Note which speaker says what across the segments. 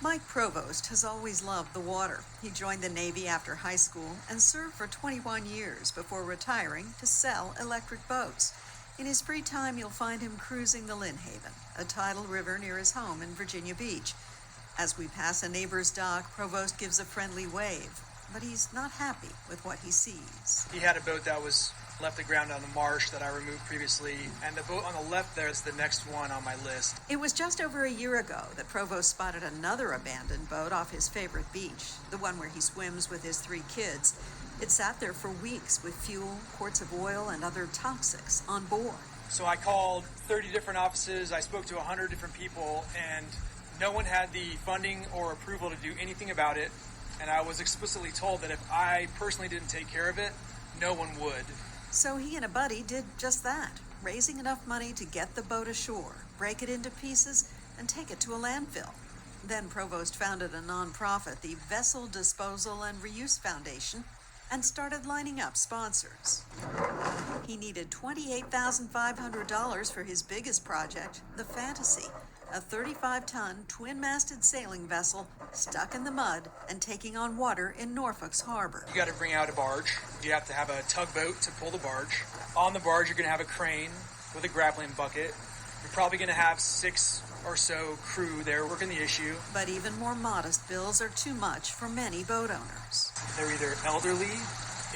Speaker 1: Mike Provost has always loved the water. He joined the Navy after high school and served for 21 years before retiring to sell electric boats. In his free time, you'll find him cruising the Lynnhaven, a tidal river near his home in Virginia Beach. As we pass a neighbor's dock, Provost gives a friendly wave, but he's not happy with what he sees.
Speaker 2: He had a boat that was left aground on the marsh that I removed previously, and the boat on the left there is the next one on my list.
Speaker 1: It was just over a year ago that Provost spotted another abandoned boat off his favorite beach, the one where he swims with his 3 kids. It sat there for weeks with fuel, quarts of oil, and other toxics on board.
Speaker 2: So I called 30 different offices, I spoke to 100 different people, and no one had the funding or approval to do anything about it. And I was explicitly told that if I personally didn't take care of it, no one would.
Speaker 1: So he and a buddy did just that, raising enough money to get the boat ashore, break it into pieces, and take it to a landfill. Then Provost founded a nonprofit, the Vessel Disposal and Reuse Foundation, and started lining up sponsors. He needed $28,500 for his biggest project, the Fantasy, a 35-ton twin-masted sailing vessel stuck in the mud and taking on water in Norfolk's harbor.
Speaker 2: You got to bring out a barge. You have to have a tugboat to pull the barge. On the barge, you're going to have a crane with a grappling bucket. You're probably going to have 6 or so crew there working the issue.
Speaker 1: But even more modest bills are too much for many boat owners.
Speaker 2: They're either elderly,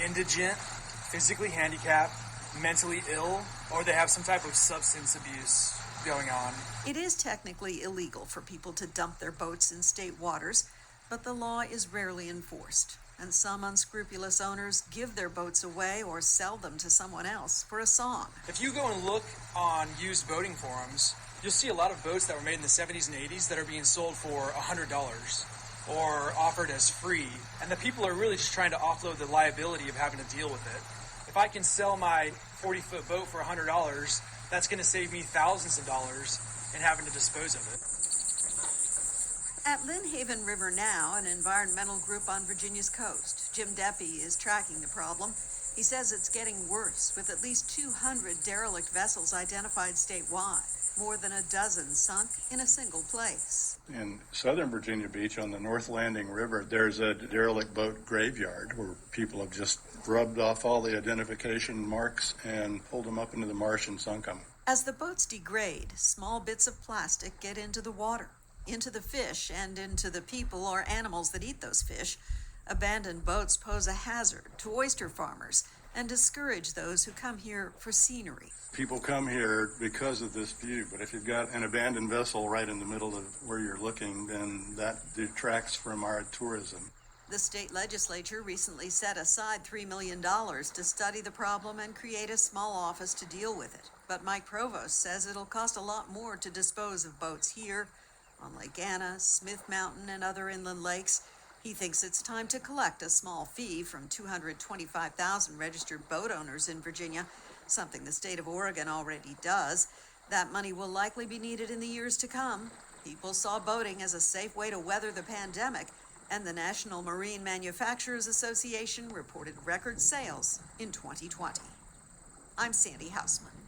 Speaker 2: indigent, physically handicapped, mentally ill, or they have some type of substance abuse going on.
Speaker 1: It is technically illegal for people to dump their boats in state waters, but the law is rarely enforced, and some unscrupulous owners give their boats away or sell them to someone else for a song.
Speaker 2: If you go and look on used boating forums, you'll see a lot of boats that were made in the 70s and 80s that are being sold for $100 or offered as free, and the people are really just trying to offload the liability of having to deal with it. If I can sell my 40-foot boat for $100, that's going to save me thousands of dollars in having to dispose of it.
Speaker 1: At Lynnhaven River Now, an environmental group on Virginia's coast, Jim Deppy is tracking the problem. He says it's getting worse, with at least 200 derelict vessels identified statewide, more than a dozen sunk in a single place.
Speaker 3: In southern Virginia Beach on the North Landing River, there's a derelict boat graveyard where people have just rubbed off all the identification marks and pulled them up into the marsh and sunk them.
Speaker 1: As the boats degrade, small bits of plastic get into the water, into the fish, and into the people or animals that eat those fish. Abandoned boats pose a hazard to oyster farmers and discourage those who come here for scenery.
Speaker 3: People come here because of this view, but if you've got an abandoned vessel right in the middle of where you're looking, then that detracts from our tourism.
Speaker 1: The state legislature recently set aside $3 million to study the problem and create a small office to deal with it. But Mike Provost says it'll cost a lot more to dispose of boats here, on Lake Anna, Smith Mountain, and other inland lakes. He thinks it's time to collect a small fee from 225,000 registered boat owners in Virginia, something the state of Oregon already does. That money will likely be needed in the years to come. People saw boating as a safe way to weather the pandemic, and the National Marine Manufacturers Association reported record sales in 2020. I'm Sandy Hausman.